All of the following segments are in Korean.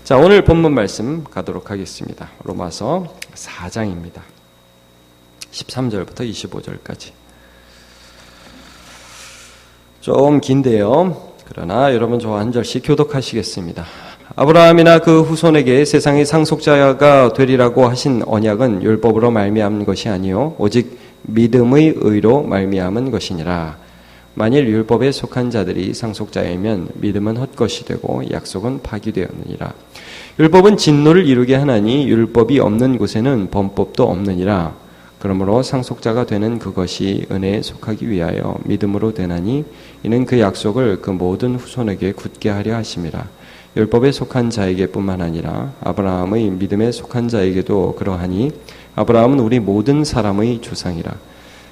자, 오늘 본문 말씀 가도록 하겠습니다. 로마서 4장입니다. 13절부터 25절까지. 좀 긴데요. 그러나 여러분 저 한 절씩 교독하시겠습니다. 아브라함이나 그 후손에게 세상의 상속자가 되리라고 하신 언약은 율법으로 말미암은 것이 아니요 오직 믿음의 의로 말미암은 것이니라. 만일 율법에 속한 자들이 상속자이면 믿음은 헛것이 되고 약속은 파기되었느니라. 율법은 진노를 이루게 하나니 율법이 없는 곳에는 범법도 없느니라. 그러므로 상속자가 되는 그것이 은혜에 속하기 위하여 믿음으로 되나니 이는 그 약속을 그 모든 후손에게 굳게 하려 하심이라. 율법에 속한 자에게뿐만 아니라 아브라함의 믿음에 속한 자에게도 그러하니 아브라함은 우리 모든 사람의 조상이라.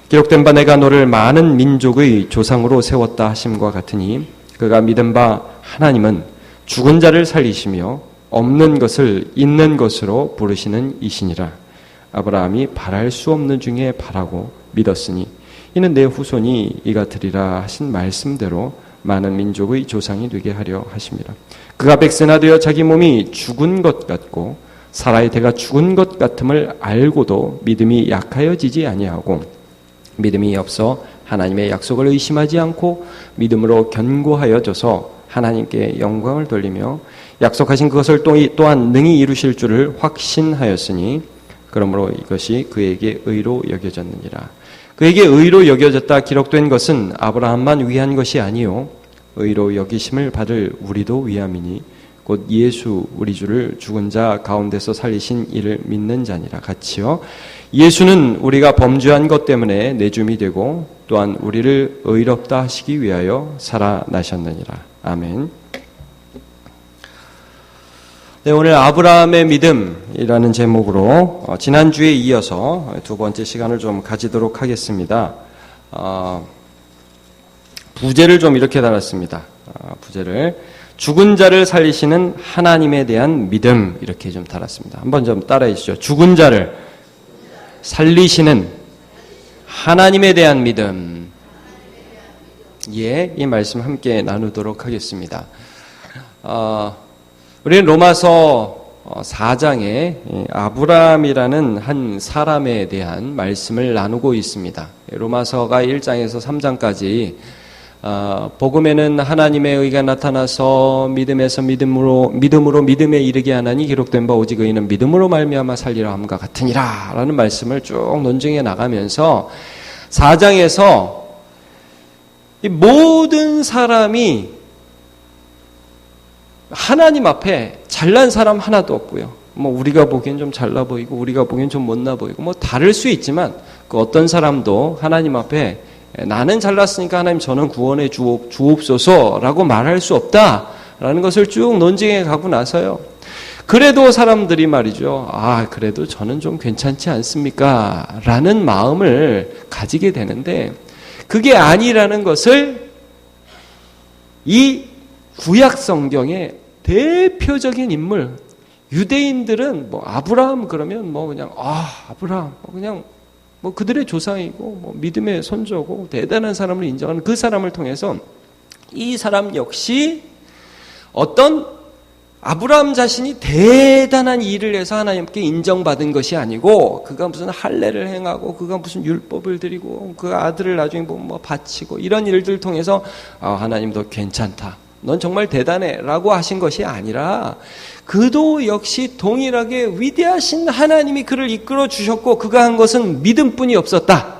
기록된 바 내가 너를 많은 민족의 조상으로 세웠다 하심과 같으니 그가 믿은 바 하나님은 죽은 자를 살리시며 없는 것을 있는 것으로 부르시는 이시니라. 아브라함이 바랄 수 없는 중에 바라고 믿었으니 이는 내 후손이 이가 되리라 하신 말씀대로 많은 민족의 조상이 되게 하려 하심이라. 그가 백세나 되어 자기 몸이 죽은 것 같고 사라의 대가 죽은 것 같음을 알고도 믿음이 약하여지지 아니하고 믿음이 없어 하나님의 약속을 의심하지 않고 믿음으로 견고하여져서 하나님께 영광을 돌리며 약속하신 그것을 또한 능히 이루실 줄을 확신하였으니 그러므로 이것이 그에게 의로 여겨졌느니라. 그에게 의로 여겨졌다 기록된 것은 아브라함만 위한 것이 아니요 의로 여기심을 받을 우리도 위함이니 곧 예수 우리 주를 죽은 자 가운데서 살리신 이를 믿는 자니라. 같이요. 예수는 우리가 범죄한 것 때문에 내줌이 되고 또한 우리를 의롭다 하시기 위하여 살아나셨느니라. 아멘. 네, 오늘 아브라함의 믿음이라는 제목으로 지난주에 이어서 두 번째 시간을 좀 가지도록 하겠습니다. 부제를 좀 이렇게 달았습니다. 부제를 죽은 자를 살리시는 하나님에 대한 믿음 이렇게 좀 달았습니다. 한번 좀 따라해 주시죠. 죽은 자를 살리시는 하나님에 대한 믿음. 예, 이 말씀 함께 나누도록 하겠습니다. 우리는 로마서 4장에 아브라함이라는 한 사람에 대한 말씀을 나누고 있습니다. 로마서가 1장에서 3장까지 복음에는 하나님의 의가 나타나서 믿음에서 믿음으로 믿음에 이르게 하나니 기록된 바 오직 의인은 믿음으로 말미암아 살리라 함과 같으니라 라는 말씀을 쭉 논증해 나가면서 4장에서 이 모든 사람이 하나님 앞에 잘난 사람 하나도 없고요. 뭐 우리가 보기엔 좀 잘나 보이고 우리가 보기엔 좀 못나 보이고 뭐 다를 수 있지만 그 어떤 사람도 하나님 앞에 나는 잘났으니까 하나님 저는 구원해 주옵소서라고 말할 수 없다라는 것을 쭉 논증해 가고 나서요. 그래도 사람들이 말이죠. 그래도 저는 좀 괜찮지 않습니까? 라는 마음을 가지게 되는데 그게 아니라는 것을 이 구약 성경의 대표적인 인물 유대인들은 뭐 아브라함 그러면 뭐 그냥 아브라함 그냥 뭐 그들의 조상이고 뭐 믿음의 선조고 대단한 사람을 인정하는 그 사람을 통해서 이 사람 역시 어떤 아브라함 자신이 대단한 일을 해서 하나님께 인정받은 것이 아니고 그가 무슨 할례를 행하고 그가 무슨 율법을 드리고 그 아들을 나중에 뭐 바치고 이런 일들 통해서 하나님도 괜찮다. 넌 정말 대단해 라고 하신 것이 아니라 그도 역시 동일하게 위대하신 하나님이 그를 이끌어 주셨고 그가 한 것은 믿음뿐이 없었다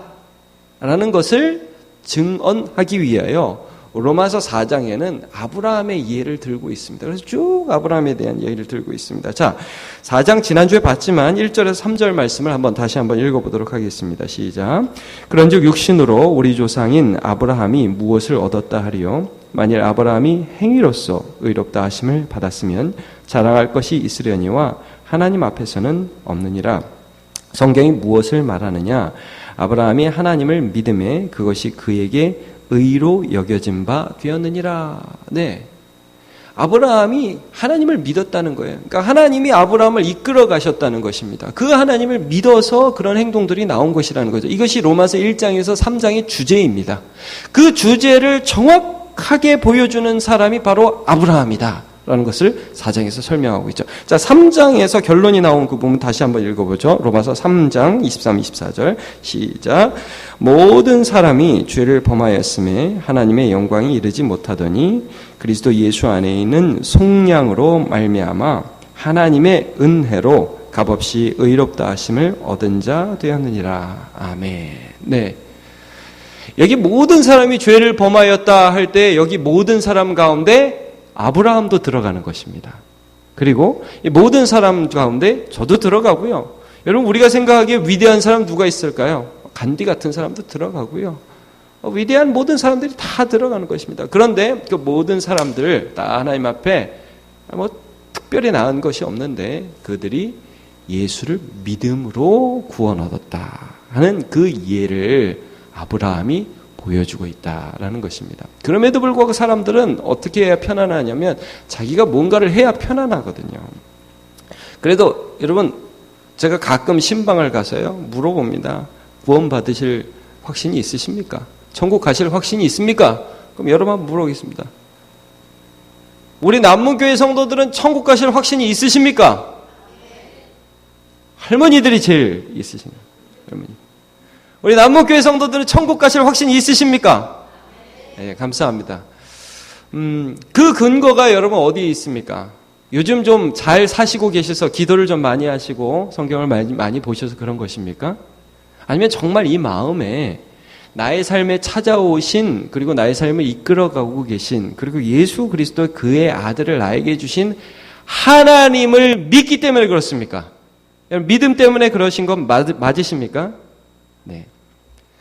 라는 것을 증언하기 위하여 로마서 4장에는 아브라함의 예를 들고 있습니다. 그래서 쭉 아브라함에 대한 예를 들고 있습니다. 자, 4장 지난주에 봤지만 1절에서 3절 말씀을 다시 한번 읽어보도록 하겠습니다. 시작. 그런즉 육신으로 우리 조상인 아브라함이 무엇을 얻었다 하리요? 만일 아브라함이 행위로서 의롭다 하심을 받았으면 자랑할 것이 있으려니와 하나님 앞에서는 없느니라. 성경이 무엇을 말하느냐? 아브라함이 하나님을 믿음에 그것이 그에게 의로 여겨진 바 되었느니라. 네. 아브라함이 하나님을 믿었다는 거예요. 그러니까 하나님이 아브라함을 이끌어 가셨다는 것입니다. 그 하나님을 믿어서 그런 행동들이 나온 것이라는 거죠. 이것이 로마서 1장에서 3장의 주제입니다. 그 주제를 정확하게 보여주는 사람이 바로 아브라함이다 라는 것을 4장에서 설명하고 있죠. 자, 3장에서 결론이 나온 그 부분 다시 한번 읽어보죠. 로마서 3장 23, 24절 시작. 모든 사람이 죄를 범하였음에 하나님의 영광이 이르지 못하더니 그리스도 예수 안에 있는 속량으로 말미암아 하나님의 은혜로 값없이 의롭다 하심을 얻은 자 되었느니라. 아멘. 네. 여기 모든 사람이 죄를 범하였다 할 때 여기 모든 사람 가운데 아브라함도 들어가는 것입니다. 그리고 이 모든 사람 가운데 저도 들어가고요. 여러분 우리가 생각하기에 위대한 사람 누가 있을까요? 간디 같은 사람도 들어가고요. 위대한 모든 사람들이 다 들어가는 것입니다. 그런데 그 모든 사람들 다 하나님 앞에 뭐 특별히 나은 것이 없는데 그들이 예수를 믿음으로 구원 얻었다 하는 그 예를 아브라함이 보여주고 있다라는 것입니다. 그럼에도 불구하고 사람들은 어떻게 해야 편안하냐면 자기가 뭔가를 해야 편안하거든요. 그래도 여러분 제가 가끔 신방을 가서요 물어봅니다. 구원 받으실 확신이 있으십니까? 천국 가실 확신이 있습니까? 그럼 여러 번 물어보겠습니다. 우리 남문교회 성도들은 천국 가실 확신이 있으십니까? 할머니들이 제일 있으십니다. 할머니. 우리 남문교회 성도들은 천국 가실 확신이 있으십니까? 네, 감사합니다. 그 근거가 여러분 어디에 있습니까? 요즘 좀 잘 사시고 계셔서 기도를 좀 많이 하시고 성경을 많이 보셔서 그런 것입니까? 아니면 정말 이 마음에 나의 삶에 찾아오신 그리고 나의 삶을 이끌어가고 계신 그리고 예수 그리스도 그의 아들을 나에게 주신 하나님을 믿기 때문에 그렇습니까? 믿음 때문에 그러신 건 맞으십니까? 네.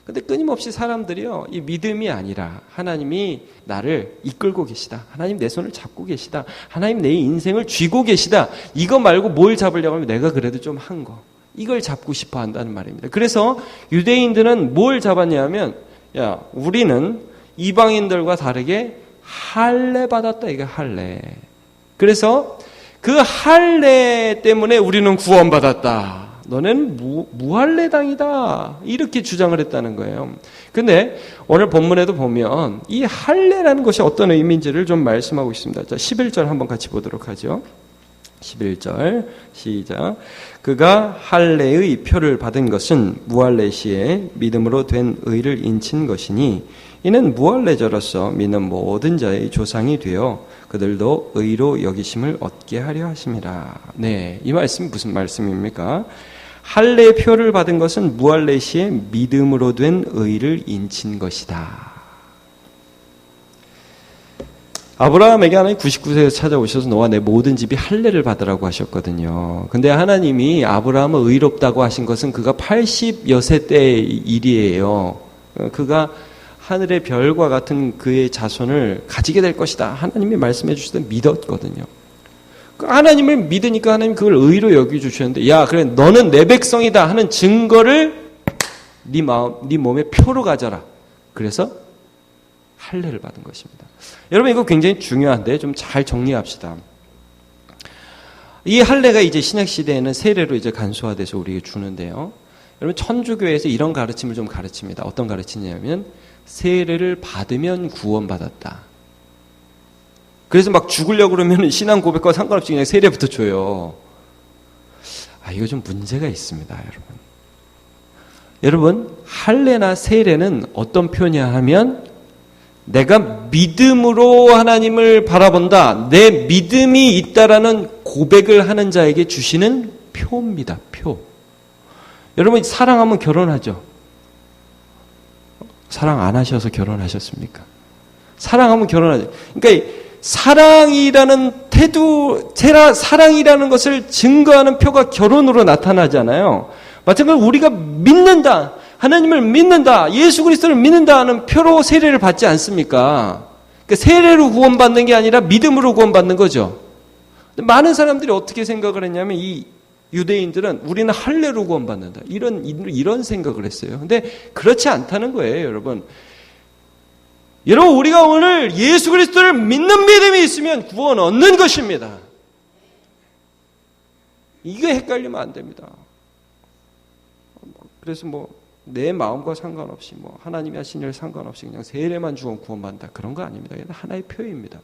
근데 끊임없이 사람들이요, 이 믿음이 아니라 하나님이 나를 이끌고 계시다. 하나님 내 손을 잡고 계시다. 하나님 내 인생을 쥐고 계시다. 이거 말고 뭘 잡으려고 하면 내가 그래도 좀 한 거. 이걸 잡고 싶어 한다는 말입니다. 그래서 유대인들은 뭘 잡았냐면, 야, 우리는 이방인들과 다르게 할례 받았다. 이게 할례. 그래서 그 할례 때문에 우리는 구원받았다. 너는 무할례당이다. 이렇게 주장을 했다는 거예요. 근데 오늘 본문에도 보면 이 할례라는 것이 어떤 의미인지를 좀 말씀하고 있습니다. 자, 11절 한번 같이 보도록 하죠. 11절 시작. 그가 할례의 표를 받은 것은 무할례 시에 믿음으로 된 의를 인친 것이니 이는 무할례자로서 믿는 모든 자의 조상이 되어 그들도 의로 여기심을 얻게 하려 하심이라. 네, 이 말씀이 무슨 말씀입니까? 할례의 표를 받은 것은 무할례 시에 믿음으로 된 의를 인친 것이다. 아브라함에게 하나님 99세에 찾아오셔서 너와 내 모든 집이 할례를 받으라고 하셨거든요. 근데 하나님이 아브라함을 의롭다고 하신 것은 그가 80여 세 때의 일이에요. 그가 하늘의 별과 같은 그의 자손을 가지게 될 것이다. 하나님이 말씀해 주시던 믿었거든요. 하나님을 믿으니까 하나님 그걸 의로 여겨주셨는데, 야, 그래, 너는 내 백성이다 하는 증거를 네 몸에 표로 가져라. 그래서 할례를 받은 것입니다. 여러분, 이거 굉장히 중요한데 좀 잘 정리합시다. 이 할례가 이제 신약 시대에는 세례로 이제 간소화돼서 우리에게 주는데요. 여러분, 천주교에서 이런 가르침을 좀 가르칩니다. 어떤 가르침이냐면 세례를 받으면 구원받았다. 그래서 막 죽으려고 그러면 신앙 고백과 상관없이 그냥 세례부터 줘요. 이거 좀 문제가 있습니다, 여러분. 여러분, 할례나 세례는 어떤 표냐 하면 내가 믿음으로 하나님을 바라본다. 내 믿음이 있다라는 고백을 하는 자에게 주시는 표입니다, 표. 여러분, 사랑하면 결혼하죠? 사랑 안 하셔서 결혼하셨습니까? 사랑하면 결혼하죠. 그러니까 사랑이라는 사랑이라는 것을 증거하는 표가 결혼으로 나타나잖아요. 마찬가지로 우리가 믿는다, 하나님을 믿는다, 예수 그리스도를 믿는다 하는 표로 세례를 받지 않습니까? 그러니까 세례로 구원받는 게 아니라 믿음으로 구원받는 거죠. 많은 사람들이 어떻게 생각을 했냐면 이 유대인들은 우리는 할례로 구원받는다. 이런 생각을 했어요. 근데 그렇지 않다는 거예요, 여러분. 여러분, 우리가 오늘 예수 그리스도를 믿는 믿음이 있으면 구원 얻는 것입니다. 이거 헷갈리면 안 됩니다. 그래서 내 마음과 상관없이 하나님이 하신 일 상관없이 그냥 세례만 주고 구원받는다. 그런 거 아닙니다. 하나의 표입니다.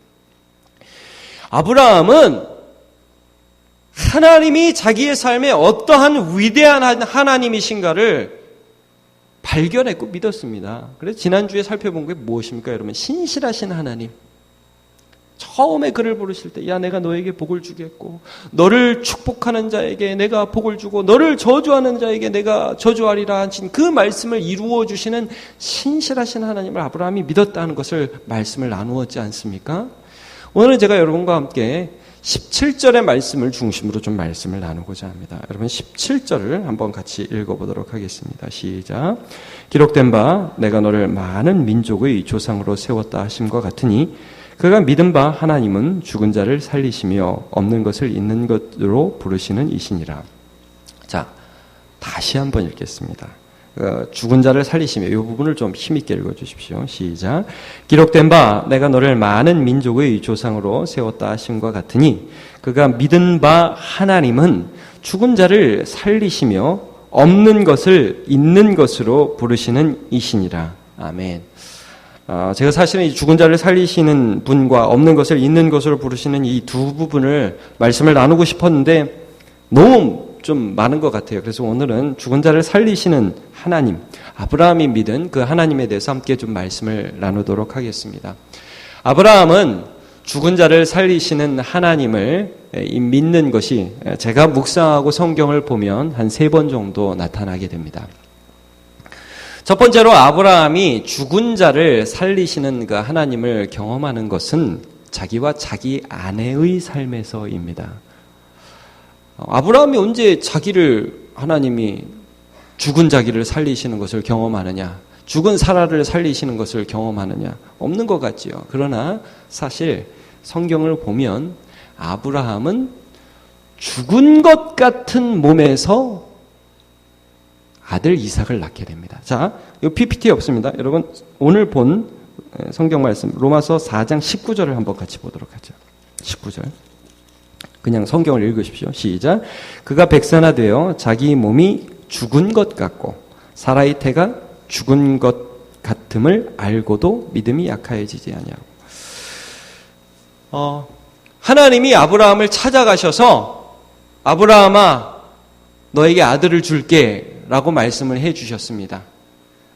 아브라함은 하나님이 자기의 삶에 어떠한 위대한 하나님이신가를 발견했고 믿었습니다. 그래서 지난주에 살펴본 게 무엇입니까? 여러분, 신실하신 하나님. 처음에 그를 부르실 때, 야, 내가 너에게 복을 주겠고, 너를 축복하는 자에게 내가 복을 주고, 너를 저주하는 자에게 내가 저주하리라 하신 그 말씀을 이루어 주시는 신실하신 하나님을 아브라함이 믿었다는 것을 말씀을 나누었지 않습니까? 오늘은 제가 여러분과 함께 17절의 말씀을 중심으로 좀 말씀을 나누고자 합니다. 여러분 17절을 한번 같이 읽어보도록 하겠습니다. 시작. 기록된 바 내가 너를 많은 민족의 조상으로 세웠다 하심과 같으니 그가 믿은 바 하나님은 죽은 자를 살리시며 없는 것을 있는 것으로 부르시는 이시니라. 자, 다시 한번 읽겠습니다. 죽은 자를 살리시며 이 부분을 좀 힘있게 읽어주십시오. 시작. 기록된 바 내가 너를 많은 민족의 조상으로 세웠다 하심과 같으니 그가 믿은 바 하나님은 죽은 자를 살리시며 없는 것을 있는 것으로 부르시는 이시니라. 아멘. 제가 사실은 이 죽은 자를 살리시는 분과 없는 것을 있는 것으로 부르시는 이 두 부분을 말씀을 나누고 싶었는데 너무 좀 많은 것 같아요. 그래서 오늘은 죽은 자를 살리시는 하나님, 아브라함이 믿은 그 하나님에 대해서 함께 좀 말씀을 나누도록 하겠습니다. 아브라함은 죽은 자를 살리시는 하나님을 믿는 것이 제가 묵상하고 성경을 보면 한 3번 정도 나타나게 됩니다. 첫 번째로 아브라함이 죽은 자를 살리시는 그 하나님을 경험하는 것은 자기와 자기 아내의 삶에서입니다. 아브라함이 언제 하나님이 죽은 자기를 살리시는 것을 경험하느냐, 죽은 사라를 살리시는 것을 경험하느냐, 없는 것 같지요. 그러나 사실 성경을 보면 아브라함은 죽은 것 같은 몸에서 아들 이삭을 낳게 됩니다. 자, 이 PPT 없습니다. 여러분 오늘 본 성경 말씀 로마서 4장 19절을 한번 같이 보도록 하죠. 19절. 그냥 성경을 읽으십시오. 시작. 그가 백산화되어 자기 몸이 죽은 것 같고 사라의 태가 죽은 것 같음을 알고도 믿음이 약하여지지 아니하고. 하나님이 아브라함을 찾아가셔서 아브라함아 너에게 아들을 줄게 라고 말씀을 해 주셨습니다.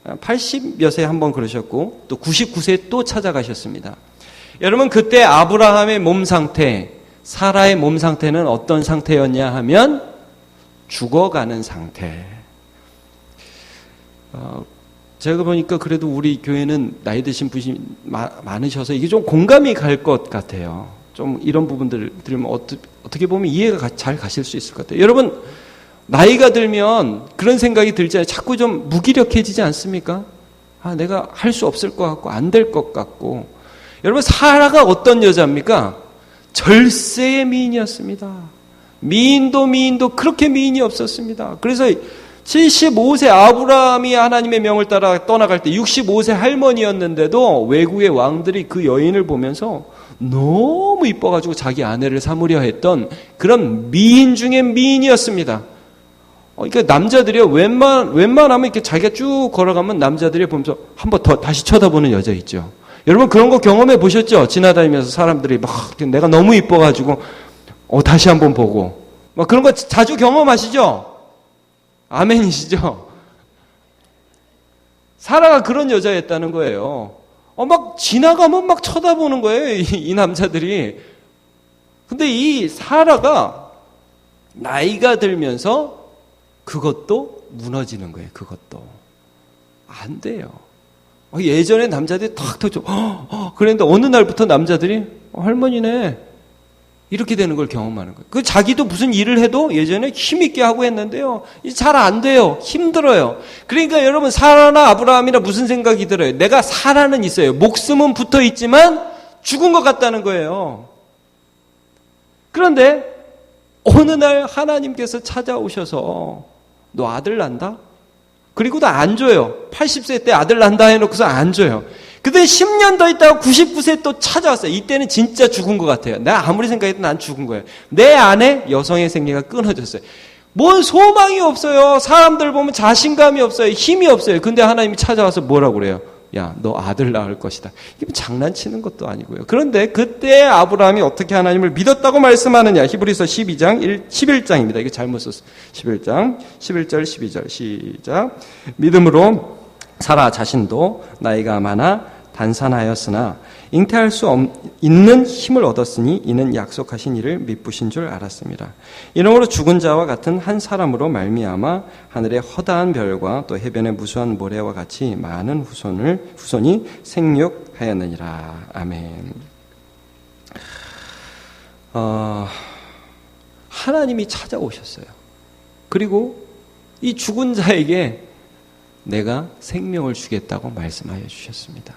80여 세 한번 그러셨고 또 99세 또 찾아가셨습니다. 여러분 그때 아브라함의 몸 상태, 사라의 몸 상태는 어떤 상태였냐 하면 죽어가는 상태. 제가 보니까 그래도 우리 교회는 나이 드신 분이 많으셔서 이게 좀 공감이 갈 것 같아요. 좀 이런 부분들 들으면 어떻게 보면 이해가 잘 가실 수 있을 것 같아요. 여러분 나이가 들면 그런 생각이 들잖아요. 자꾸 좀 무기력해지지 않습니까? 내가 할 수 없을 것 같고 안 될 것 같고. 여러분 사라가 어떤 여자입니까? 절세의 미인이었습니다. 미인도 그렇게 미인이 없었습니다. 그래서 75세 아브라함이 하나님의 명을 따라 떠나갈 때 65세 할머니였는데도 외국의 왕들이 그 여인을 보면서 너무 이뻐가지고 자기 아내를 삼으려 했던 그런 미인 중에 미인이었습니다. 그러니까 남자들이 웬만하면 이렇게 자기가 쭉 걸어가면 남자들이 보면서 한 번 더 다시 쳐다보는 여자 있죠. 여러분 그런 거 경험해 보셨죠? 지나다니면서 사람들이 막 내가 너무 이뻐가지고 다시 한번 보고 막 그런 거 자주 경험하시죠? 아멘이시죠? 사라가 그런 여자였다는 거예요. 막 지나가면 막 쳐다보는 거예요, 이 남자들이. 근데 이 사라가 나이가 들면서 그것도 무너지는 거예요. 그것도 안 돼요. 예전에 남자들이 탁 터져. 그런데 어느 날부터 남자들이 할머니네 이렇게 되는 걸 경험하는 거예요. 그 자기도 무슨 일을 해도 예전에 힘있게 하고 했는데요, 잘 안 돼요. 힘들어요. 그러니까 여러분 사라나 아브라함이나 무슨 생각이 들어요? 내가 사라는 있어요. 목숨은 붙어 있지만 죽은 것 같다는 거예요. 그런데 어느 날 하나님께서 찾아오셔서 너 아들 난다? 그리고도 안 줘요. 80세 때 아들 난다 해놓고서 안 줘요. 그때 10년 더 있다가 99세 또 찾아왔어요. 이때는 진짜 죽은 것 같아요. 내가 아무리 생각해도 난 죽은 거예요. 내 안에 여성의 생리가 끊어졌어요. 뭔 소망이 없어요. 사람들 보면 자신감이 없어요. 힘이 없어요. 근데 하나님이 찾아와서 뭐라고 그래요? 야, 너 아들 낳을 것이다. 이게 장난치는 것도 아니고요. 그런데 그때 아브라함이 어떻게 하나님을 믿었다고 말씀하느냐. 히브리서 11장입니다. 이거 잘못 썼어요. 11장 11절 12절 시작. 믿음으로 사라 자신도 나이가 많아 단산하였으나 잉태할 수 있는 힘을 얻었으니 이는 약속하신 이를 미쁘신 줄 알았습니다. 이러므로 죽은 자와 같은 한 사람으로 말미암아 하늘의 허다한 별과 또 해변의 무수한 모래와 같이 많은 후손이 생육하였느니라. 아멘. 하나님이 찾아오셨어요. 그리고 이 죽은 자에게 내가 생명을 주겠다고 말씀하여 주셨습니다.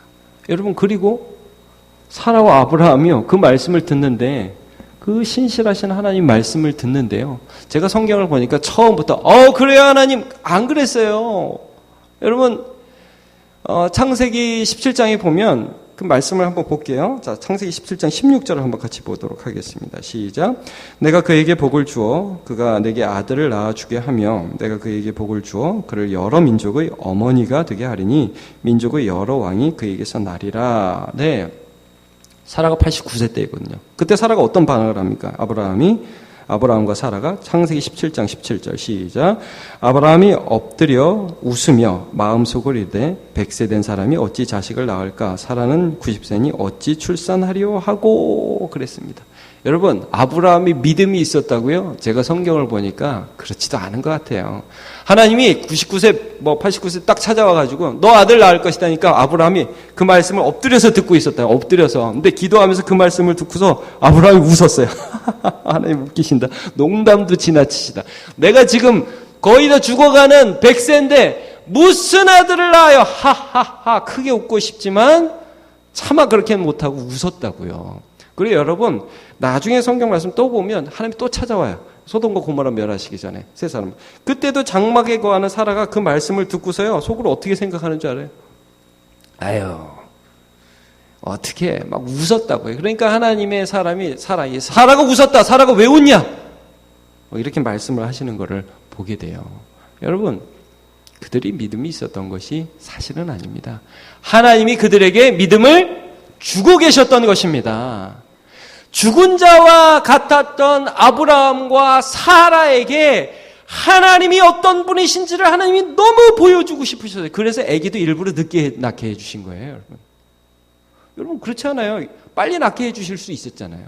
여러분, 그리고 사라와 아브라함이요, 그 말씀을 듣는데, 그 신실하신 하나님 말씀을 듣는데요, 제가 성경을 보니까 처음부터 그래요 하나님, 안 그랬어요. 여러분, 창세기 17장에 보면 그 말씀을 한번 볼게요. 자, 창세기 17장 16절을 한번 같이 보도록 하겠습니다. 시작. 내가 그에게 복을 주어 그가 내게 아들을 낳아주게 하며 내가 그에게 복을 주어 그를 여러 민족의 어머니가 되게 하리니 민족의 여러 왕이 그에게서 나리라. 네, 사라가 89세 때이거든요. 그때 사라가 어떤 반응을 합니까? 아브라함과 사라가 창세기 17장 17절 시작. 아브라함이 엎드려 웃으며 마음속을 이르되 100세 된 사람이 어찌 자식을 낳을까? 사라는 90세니 어찌 출산하리요 하고 그랬습니다. 여러분, 아브라함이 믿음이 있었다고요? 제가 성경을 보니까 그렇지도 않은 것 같아요. 하나님이 99세, 89세 딱 찾아와가지고 너 아들 낳을 것이다니까 아브라함이 그 말씀을 엎드려서 듣고 있었다. 엎드려서. 근데 기도하면서 그 말씀을 듣고서 아브라함이 웃었어요. 하나님 웃기신다. 농담도 지나치시다. 내가 지금 거의 다 죽어가는 100세인데 무슨 아들을 낳아요? 하하하. 크게 웃고 싶지만 차마 그렇게는 못하고 웃었다고요. 그리고 여러분, 나중에 성경 말씀 또 보면 하나님이 또 찾아와요. 소돔과 고모라 멸하시기 전에 세 사람. 그때도 장막에 거하는 사라가 그 말씀을 듣고서요, 속으로 어떻게 생각하는 줄 알아요? 아유, 어떻게 막 웃었다고요. 그러니까 하나님의 사람이 사라가 웃었다. 사라가 왜 웃냐? 이렇게 말씀을 하시는 것을 보게 돼요. 여러분, 그들이 믿음이 있었던 것이 사실은 아닙니다. 하나님이 그들에게 믿음을 주고 계셨던 것입니다. 죽은 자와 같았던 아브라함과 사라에게 하나님이 어떤 분이신지를 하나님이 너무 보여주고 싶으셨어요. 그래서 아기도 일부러 늦게 낳게 해주신 거예요, 여러분. 여러분, 그렇지 않아요? 빨리 낳게 해주실 수 있었잖아요.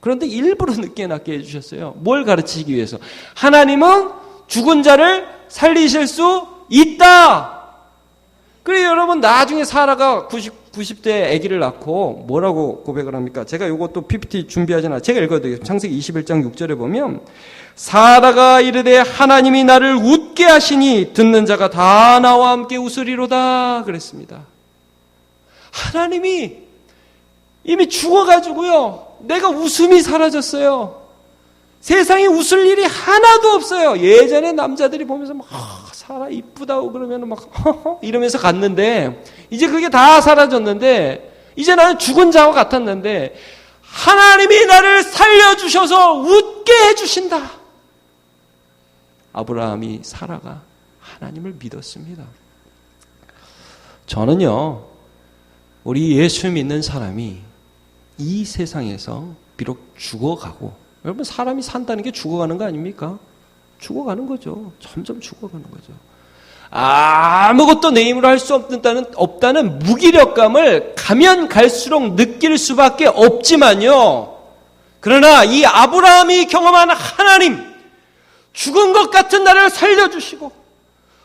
그런데 일부러 늦게 낳게 해주셨어요. 뭘 가르치기 위해서? 하나님은 죽은 자를 살리실 수 있다. 그래요, 여러분, 나중에 사라가 90대 아기를 낳고 뭐라고 고백을 합니까? 제가 이것도 PPT 준비하지 않아. 제가 읽어드릴게요. 창세기 21장 6절에 보면 사라가 이르되 하나님이 나를 웃게 하시니 듣는 자가 다 나와 함께 웃으리로다 그랬습니다. 하나님이 이미 죽어가지고요, 내가 웃음이 사라졌어요. 세상에 웃을 일이 하나도 없어요. 예전에 남자들이 보면서 막 사라 이쁘다고 그러면 막 이러면서 갔는데 이제 그게 다 사라졌는데 이제 나는 죽은 자와 같았는데 하나님이 나를 살려주셔서 웃게 해주신다. 아브라함이 사라가 하나님을 믿었습니다. 저는요, 우리 예수 믿는 사람이 이 세상에서 비록 죽어가고, 여러분, 사람이 산다는 게 죽어가는 거 아닙니까? 죽어가는 거죠. 점점 죽어가는 거죠. 아무것도 내 힘으로 할 수 없다는 무기력감을 가면 갈수록 느낄 수밖에 없지만요. 그러나 이 아브라함이 경험한 하나님, 죽은 것 같은 나를 살려주시고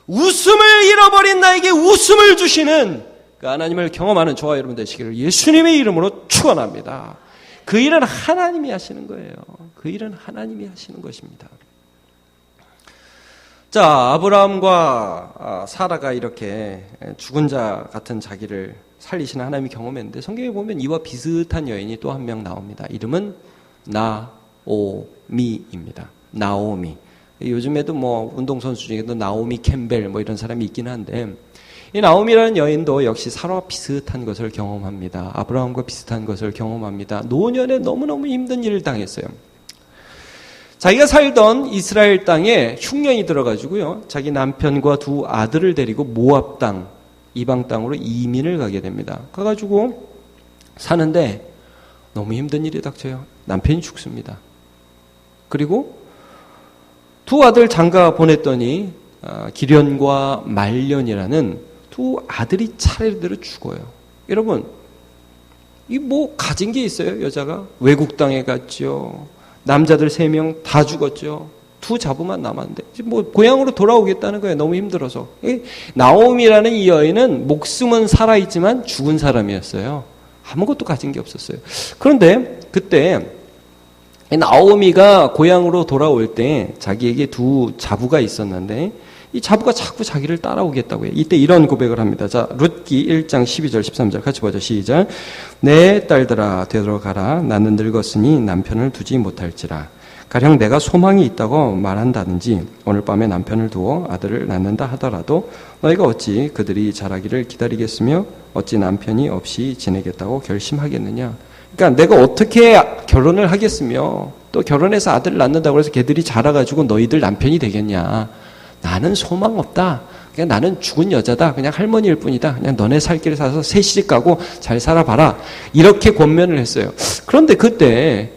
웃음을 잃어버린 나에게 웃음을 주시는 그 하나님을 경험하는 저와 여러분 되시기를 예수님의 이름으로 축원합니다. 그 일은 하나님이 하시는 거예요. 그 일은 하나님이 하시는 것입니다. 자, 아브라함과 사라가 이렇게 죽은 자 같은 자기를 살리시는 하나님이 경험했는데 성경에 보면 이와 비슷한 여인이 또 한 명 나옵니다. 이름은 나오미입니다. 나오미. 요즘에도 운동선수 중에도 나오미 캠벨 이런 사람이 있긴 한데, 이 나오미라는 여인도 역시 사라와 비슷한 것을 경험합니다. 아브라함과 비슷한 것을 경험합니다. 노년에 너무너무 힘든 일을 당했어요. 자기가 살던 이스라엘 땅에 흉년이 들어가지고요, 자기 남편과 두 아들을 데리고 모압 땅 이방 땅으로 이민을 가게 됩니다. 가가지고 사는데 너무 힘든 일이 닥쳐요. 남편이 죽습니다. 그리고 두 아들 장가 보냈더니 기련과 말련이라는 두 아들이 차례대로 죽어요. 여러분, 이 뭐 가진 게 있어요, 여자가? 외국 땅에 갔죠. 남자들 3명 다 죽었죠. 두 자부만 남았는데 뭐 고향으로 돌아오겠다는 거예요. 너무 힘들어서. 나오미라는 이 여인은 목숨은 살아있지만 죽은 사람이었어요. 아무것도 가진 게 없었어요. 그런데 그때 나오미가 고향으로 돌아올 때 자기에게 두 자부가 있었는데 이 자부가 자꾸 자기를 따라오겠다고 해요. 이때 이런 고백을 합니다. 자, 룻기 1장 12절 13절 같이 보죠. 시작. 내 딸들아 되돌아가라. 나는 늙었으니 남편을 두지 못할지라. 가령 내가 소망이 있다고 말한다든지 오늘 밤에 남편을 두어 아들을 낳는다 하더라도 너희가 어찌 그들이 자라기를 기다리겠으며 어찌 남편이 없이 지내겠다고 결심하겠느냐. 그러니까 내가 어떻게 결혼을 하겠으며 또 결혼해서 아들을 낳는다고 해서 걔들이 자라가지고 너희들 남편이 되겠냐. 나는 소망 없다. 그냥 나는 죽은 여자다. 그냥 할머니일 뿐이다. 그냥 너네 살 길을 사서 새 시집 가고 잘 살아봐라. 이렇게 권면을 했어요. 그런데 그때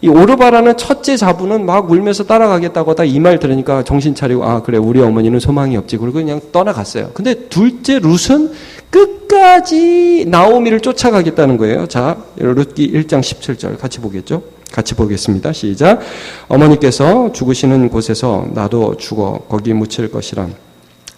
이 오르바라는 첫째 자부는 막 울면서 따라가겠다고 하다 이 말 들으니까 정신 차리고 아 그래 우리 어머니는 소망이 없지. 그리고 그냥 떠나갔어요. 근데 둘째 룻은 끝까지 나오미를 쫓아가겠다는 거예요. 자, 룻기 1장 17절 같이 보겠죠? 같이 보겠습니다. 시작. 어머니께서 죽으시는 곳에서 나도 죽어 거기 묻힐 것이라.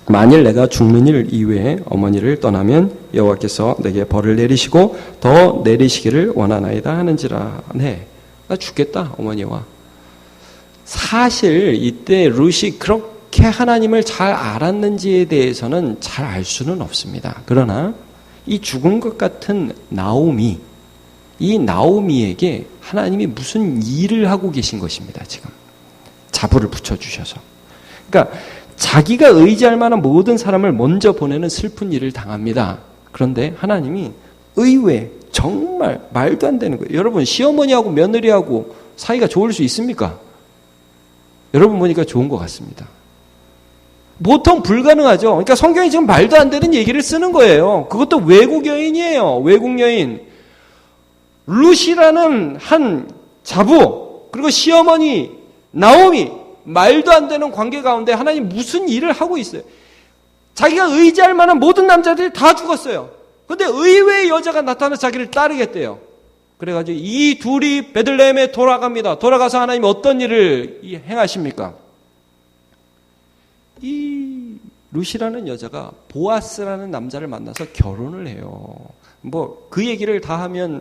만일 내가 죽는 일 이외에 어머니를 떠나면 여호와께서 내게 벌을 내리시고 더 내리시기를 원하나이다 하는지라. 네, 나 죽겠다 어머니와. 사실 이때 룻이 그렇게 하나님을 잘 알았는지에 대해서는 잘 알 수는 없습니다. 그러나 이 죽은 것 같은 나오미, 이 나오미에게 하나님이 무슨 일을 하고 계신 것입니다. 지금 자부를 붙여주셔서. 그러니까 자기가 의지할 만한 모든 사람을 먼저 보내는 슬픈 일을 당합니다. 그런데 하나님이 의외 정말 말도 안 되는 거예요. 여러분 시어머니하고 며느리하고 사이가 좋을 수 있습니까? 여러분 보니까 좋은 것 같습니다. 보통 불가능하죠. 그러니까 성경이 지금 말도 안 되는 얘기를 쓰는 거예요. 그것도 외국 여인이에요. 외국 여인. 룻이라는 한 자부 그리고 시어머니 나오미 말도 안 되는 관계 가운데 하나님 무슨 일을 하고 있어요. 자기가 의지할 만한 모든 남자들이 다 죽었어요. 그런데 의외의 여자가 나타나서 자기를 따르겠대요. 그래가지고 이 둘이 베들레헴에 돌아갑니다. 돌아가서 하나님 어떤 일을 행하십니까? 이 룻이라는 여자가 보아스라는 남자를 만나서 결혼을 해요. 뭐 그 얘기를 다 하면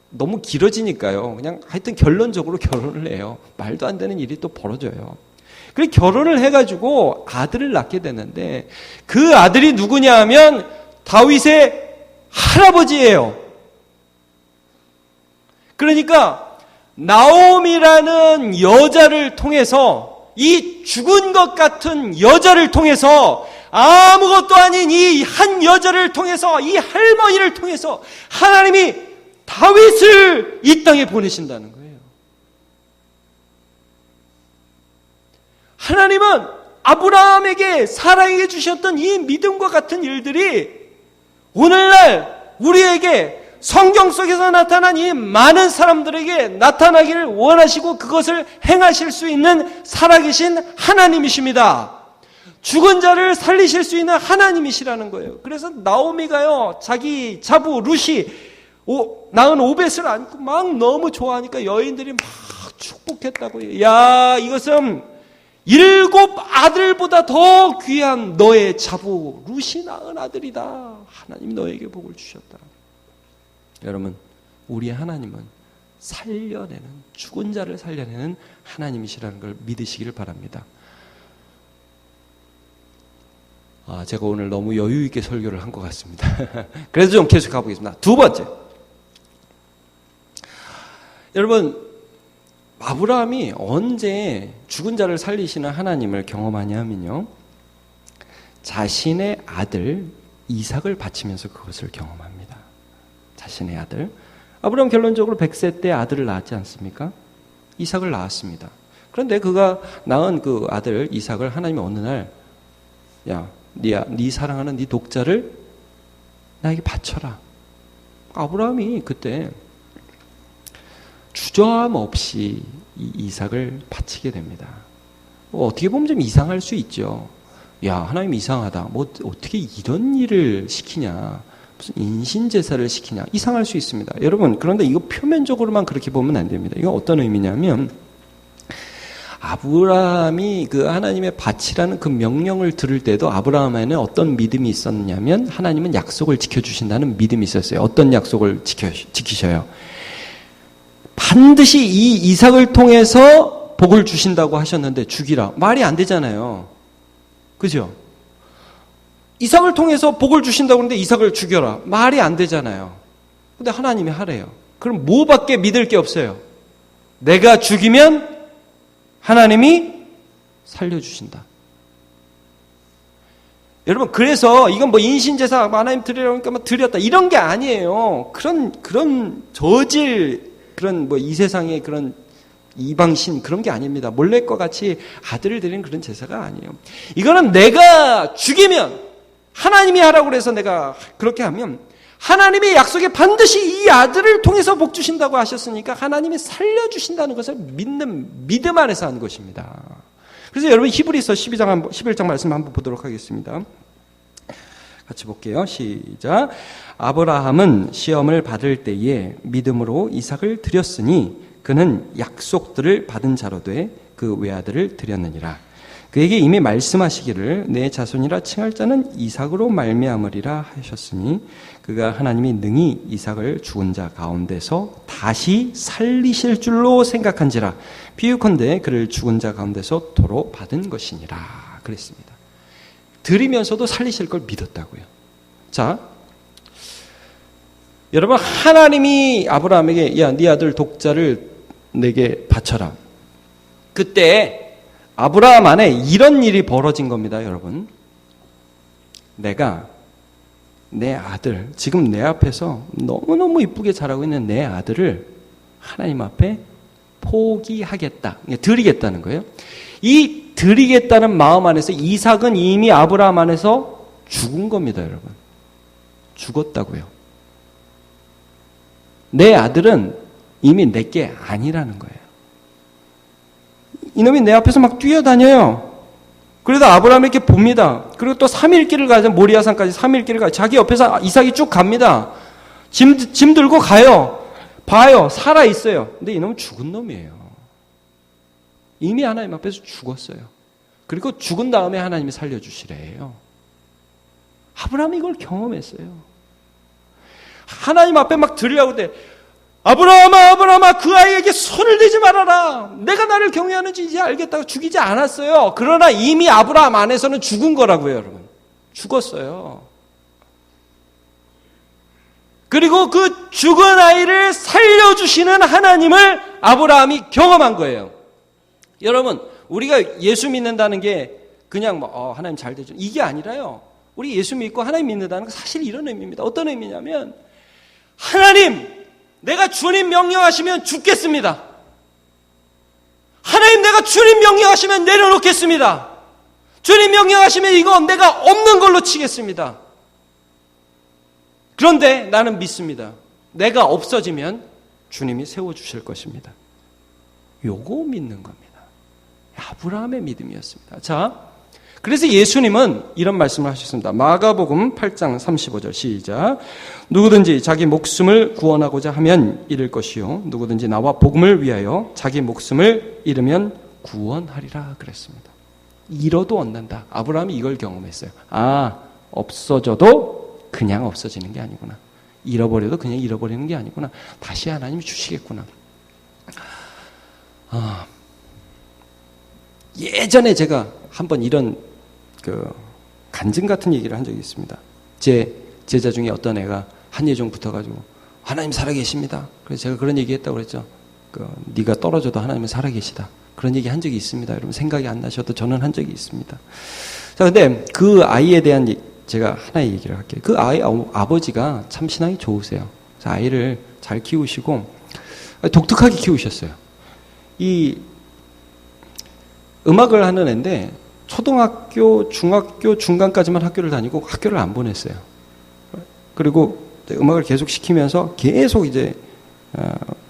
너무 길어지니까요. 그냥 하여튼 결론적으로 결혼을 해요. 말도 안 되는 일이 또 벌어져요. 그리고 결혼을 해가지고 아들을 낳게 되는데 그 아들이 누구냐 하면 다윗의 할아버지예요. 그러니까 나오미라는 여자를 통해서 이 죽은 것 같은 여자를 통해서 아무것도 아닌 이 한 여자를 통해서 이 할머니를 통해서 하나님이 다윗을 이 땅에 보내신다는 거예요. 하나님은 아브라함에게 사라에게 주셨던 이 믿음과 같은 일들이 오늘날 우리에게 성경 속에서 나타난 이 많은 사람들에게 나타나기를 원하시고 그것을 행하실 수 있는 살아계신 하나님이십니다. 죽은 자를 살리실 수 있는 하나님이시라는 거예요. 그래서 나오미가요, 자기 자부 룻이 낳은 오벳을 안고 막 너무 좋아하니까 여인들이 막 축복했다고. 야, 이것은 7 아들보다 더 귀한 너의 자부 룻이 낳은 아들이다. 하나님 너에게 복을 주셨다. 여러분, 우리의 하나님은 살려내는, 죽은 자를 살려내는 하나님이시라는 걸 믿으시기를 바랍니다. 제가 오늘 너무 여유 있게 설교를 한 것 같습니다. 그래서 좀 계속 가보겠습니다. 두 번째. 여러분, 아브라함이 언제 죽은 자를 살리시는 하나님을 경험하냐면요, 자신의 아들 이삭을 바치면서 그것을 경험합니다. 자신의 아들. 아브라함 결론적으로 100세 때 아들을 낳았지 않습니까? 이삭을 낳았습니다. 그런데 그가 낳은 그 아들 이삭을 하나님이 어느 날, 야, 네 사랑하는 네 독자를 나에게 바쳐라. 아브라함이 그때 주저함 없이 이 이삭을 바치게 됩니다. 어떻게 보면 좀 이상할 수 있죠. 야, 하나님 이상하다. 뭐 어떻게 이런 일을 시키냐. 무슨 인신제사를 시키냐. 이상할 수 있습니다. 여러분, 그런데 이거 표면적으로만 그렇게 보면 안 됩니다. 이건 어떤 의미냐면 아브라함이 그 하나님의 바치라는 그 명령을 들을 때도 아브라함에는 어떤 믿음이 있었냐면 하나님은 약속을 지켜주신다는 믿음이 있었어요. 어떤 약속을 지키셔요? 반드시 이 이삭을 통해서 복을 주신다고 하셨는데 죽이라. 말이 안 되잖아요. 그죠? 이삭을 통해서 복을 주신다고 하는데 이삭을 죽여라. 말이 안 되잖아요. 근데 하나님이 하래요. 그럼 뭐밖에 믿을 게 없어요. 내가 죽이면 하나님이 살려주신다. 여러분, 그래서 이건 뭐 인신제사 하나님 드리라고 하니까 뭐 드렸다 이런 게 아니에요. 그런 저질 그런 뭐 이 세상의 그런 이방신 그런 게 아닙니다. 몰래과 같이 아들을 드리는 그런 제사가 아니에요. 이거는 내가 죽이면 하나님이 하라고 그래서 내가 그렇게 하면 하나님의 약속에 반드시 이 아들을 통해서 복 주신다고 하셨으니까 하나님이 살려주신다는 것을 믿는 믿음 안에서 하는 것입니다. 그래서 여러분 히브리서 11장 말씀 한번 보도록 하겠습니다. 같이 볼게요. 시작. 아브라함은 시험을 받을 때에 믿음으로 이삭을 드렸으니 그는 약속들을 받은 자로 돼 그 외아들을 드렸느니라. 그에게 이미 말씀하시기를 내 자손이라 칭할 자는 이삭으로 말미암으리라 하셨으니 그가 하나님이 능히 이삭을 죽은 자 가운데서 다시 살리실 줄로 생각한지라. 비유컨대 그를 죽은 자 가운데서 도로 받은 것이니라 그랬습니다. 드리면서도 살리실 걸 믿었다고요. 자, 여러분, 하나님이 아브라함에게 야, 네 아들 독자를 내게 바쳐라. 그때 아브라함 안에 이런 일이 벌어진 겁니다, 여러분. 내가 내 아들, 지금 내 앞에서 너무너무 이쁘게 자라고 있는 내 아들을 하나님 앞에 포기하겠다, 드리겠다는 거예요. 이 드리겠다는 마음 안에서 이삭은 이미 아브라함 안에서 죽은 겁니다, 여러분. 죽었다고요. 내 아들은 이미 내게 아니라는 거예요. 이놈이 내 앞에서 막 뛰어다녀요. 그래도 아브라함이 이렇게 봅니다. 그리고 또 3일 길을 가죠. 모리아산까지 3일 길을 가요. 자기 옆에서 이삭이 쭉 갑니다. 짐 들고 가요. 봐요. 살아있어요. 근데 이놈은 죽은 놈이에요. 이미 하나님 앞에서 죽었어요. 그리고 죽은 다음에 하나님이 살려주시래요. 아브라함이 이걸 경험했어요. 하나님 앞에 막 드리려고 때 아브라함아 그 아이에게 손을 대지 말아라. 내가 나를 경외하는지 이제 알겠다고 죽이지 않았어요. 그러나 이미 아브라함 안에서는 죽은 거라고요, 여러분. 죽었어요. 그리고 그 죽은 아이를 살려주시는 하나님을 아브라함이 경험한 거예요. 여러분, 우리가 예수 믿는다는 게 그냥 뭐 하나님 잘 되죠. 이게 아니라요. 우리 예수 믿고 하나님 믿는다는 건 사실 이런 의미입니다. 어떤 의미냐면 하나님, 내가 주님 명령하시면 죽겠습니다. 하나님, 내가 주님 명령하시면 내려놓겠습니다. 주님 명령하시면 이거 내가 없는 걸로 치겠습니다. 그런데 나는 믿습니다. 내가 없어지면 주님이 세워주실 것입니다. 요거 믿는 겁니다. 아브라함의 믿음이었습니다. 자, 그래서 예수님은 이런 말씀을 하셨습니다. 마가복음 8장 35절 시작. 누구든지 자기 목숨을 구원하고자 하면 잃을 것이요 누구든지 나와 복음을 위하여 자기 목숨을 잃으면 구원하리라 그랬습니다. 잃어도 얻는다. 아브라함이 이걸 경험했어요. 아, 없어져도 그냥 없어지는 게 아니구나. 잃어버려도 그냥 잃어버리는 게 아니구나. 다시 하나님이 주시겠구나. 예전에 제가 한번 이런 간증 같은 얘기를 한 적이 있습니다. 제 제자 중에 어떤 애가 한예종 붙어가지고 하나님 살아계십니다. 그래서 제가 그런 얘기했다고 그랬죠. 네가 떨어져도 하나님은 살아계시다. 그런 얘기 한 적이 있습니다. 여러분 생각이 안 나셔도 저는 한 적이 있습니다. 자, 근데 그 아이에 대한 제가 하나의 얘기를 할게요. 그 아이 아버지가 참 신앙이 좋으세요. 그래서 아이를 잘 키우시고 독특하게 키우셨어요. 이 음악을 하는 애인데 초등학교, 중학교, 중간까지만 학교를 다니고 학교를 안 보냈어요. 그리고 음악을 계속 시키면서 계속 이제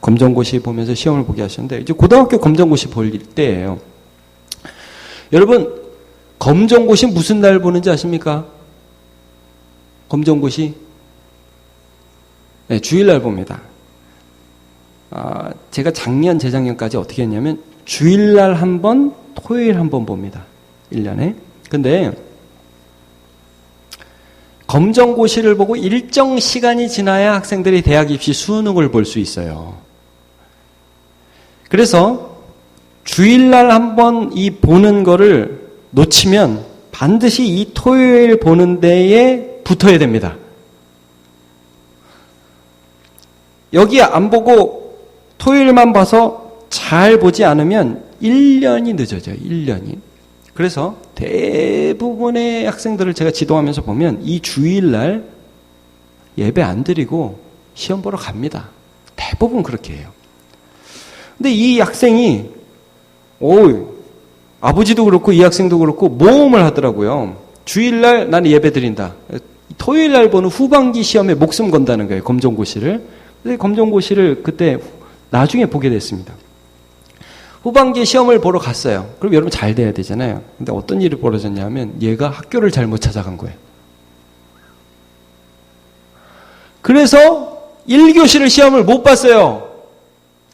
검정고시 보면서 시험을 보게 하셨는데 이제 고등학교 검정고시 볼 때예요. 여러분 검정고시 무슨 날 보는지 아십니까? 검정고시 네, 주일날 봅니다. 제가 작년, 재작년까지 어떻게 했냐면 주일날 한 번, 토요일 한 번 봅니다. 1년에. 근데 검정고시를 보고 일정 시간이 지나야 학생들이 대학 입시 수능을 볼 수 있어요. 그래서 주일날 한 번 이 보는 거를 놓치면 반드시 이 토요일 보는 데에 붙어야 됩니다. 여기 안 보고 토요일만 봐서 잘 보지 않으면 1년이 늦어져요. 1년이. 그래서 대부분의 학생들을 제가 지도하면서 보면 이 주일날 예배 안 드리고 시험 보러 갑니다. 대부분 그렇게 해요. 근데 이 학생이 아버지도 그렇고 이 학생도 그렇고 모험을 하더라고요. 주일날 나는 예배 드린다. 토요일날 보는 후반기 시험에 목숨 건다는 거예요. 검정고시를. 근데 검정고시를 그때 나중에 보게 됐습니다. 후반기 시험을 보러 갔어요. 그럼 여러분 잘 돼야 되잖아요. 근데 어떤 일이 벌어졌냐면 얘가 학교를 잘못 찾아간 거예요. 그래서 1교시를 시험을 못 봤어요.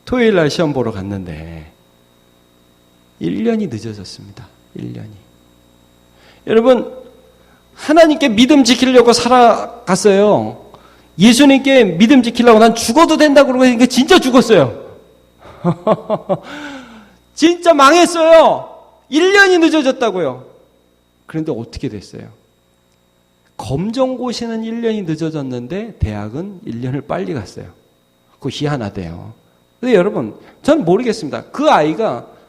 토요일날 시험 보러 갔는데 1년이 늦어졌습니다. 1년이. 여러분 하나님께 믿음 지키려고 살아갔어요. 예수님께 믿음 지키려고 난 죽어도 된다고 그러고 했는데 진짜 죽었어요. 진짜 망했어요. 1년이 늦어졌다고요. 그런데 어떻게 됐어요? 검정고시는 1년이 늦어졌는데 대학은 1년을 빨리 갔어요. 그거 희한하대요. 근데 여러분, 전 모르겠습니다. 그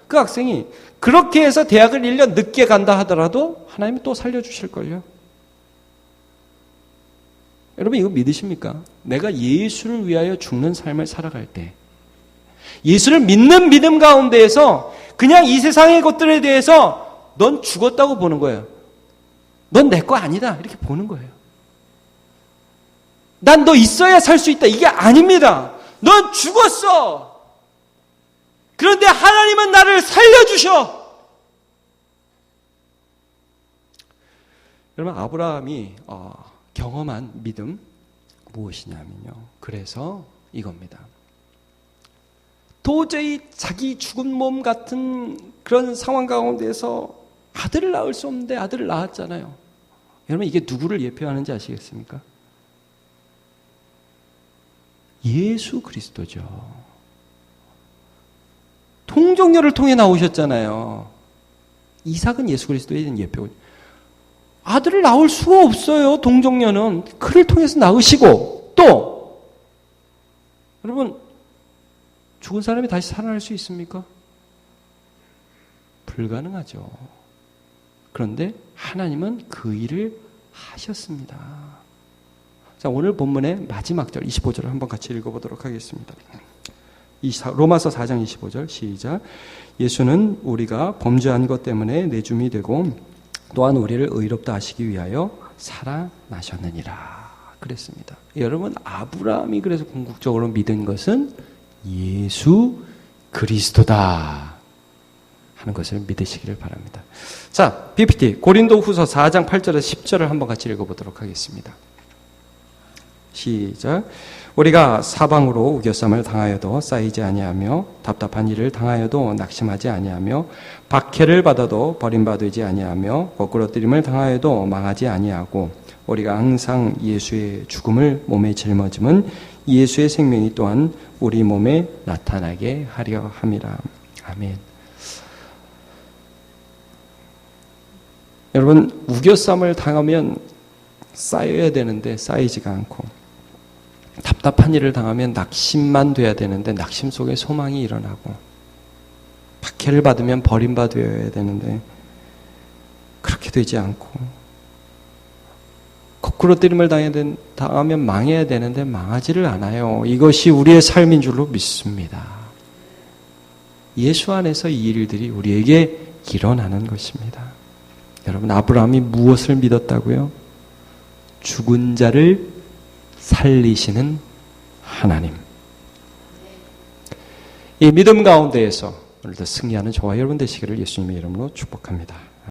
학생이 그렇게 해서 대학을 1년 늦게 간다 하더라도 하나님이 또 살려주실걸요. 여러분 이거 믿으십니까? 내가 예수를 위하여 죽는 삶을 살아갈 때 예수를 믿는 믿음 가운데에서 그냥 이 세상의 것들에 대해서 넌 죽었다고 보는 거예요. 넌 내 거 아니다 이렇게 보는 거예요. 난 너 있어야 살 수 있다 이게 아닙니다. 넌 죽었어. 그런데 하나님은 나를 살려주셔. 여러분 아브라함이 경험한 믿음 무엇이냐면요. 그래서 이겁니다. 도저히 자기 죽은 몸 같은 그런 상황 가운데서 아들을 낳을 수 없는데 아들을 낳았잖아요. 여러분 이게 누구를 예표하는지 아시겠습니까? 예수 그리스도죠. 동정녀를 통해 나오셨잖아요. 이삭은 예수 그리스도에 대한 예표. 아들을 낳을 수가 없어요. 동정녀는 그를 통해서 낳으시고 또 여러분 죽은 사람이 다시 살아날 수 있습니까? 불가능하죠. 그런데 하나님은 그 일을 하셨습니다. 자, 오늘 본문의 마지막 절 25절을 한번 같이 읽어보도록 하겠습니다. 로마서 4장 25절 시작. 예수는 우리가 범죄한 것 때문에 내줌이 되고 또한 우리를 의롭다 하시기 위하여 살아나셨느니라 그랬습니다. 여러분 아브라함이 그래서 궁극적으로 믿은 것은 예수 그리스도다 하는 것을 믿으시기를 바랍니다. 자, PPT 고린도후서 4장 8절에서 10절을 한번 같이 읽어보도록 하겠습니다. 시작. 우리가 사방으로 우겨쌈을 당하여도 쌓이지 아니하며 답답한 일을 당하여도 낙심하지 아니하며 박해를 받아도 버림받지 아니하며 거꾸러뜨림을 당하여도 망하지 아니하고 우리가 항상 예수의 죽음을 몸에 짊어짐은 예수의 생명이 또한 우리 몸에 나타나게 하려 함이라. 아멘. 여러분 우겨쌈을 당하면 쌓여야 되는데 쌓이지가 않고 답답한 일을 당하면 낙심만 돼야 되는데 낙심 속에 소망이 일어나고 박해를 받으면 버림받아야 되는데 그렇게 되지 않고 거꾸로뜨림을 당하면 망해야 되는데 망하지를 않아요. 이것이 우리의 삶인 줄로 믿습니다. 예수 안에서 이 일들이 우리에게 일어나는 것입니다. 여러분, 아브라함이 무엇을 믿었다고요? 죽은 자를 살리시는 하나님. 이 믿음 가운데에서 오늘도 승리하는 저와 여러분 되시기를 예수님의 이름으로 축복합니다.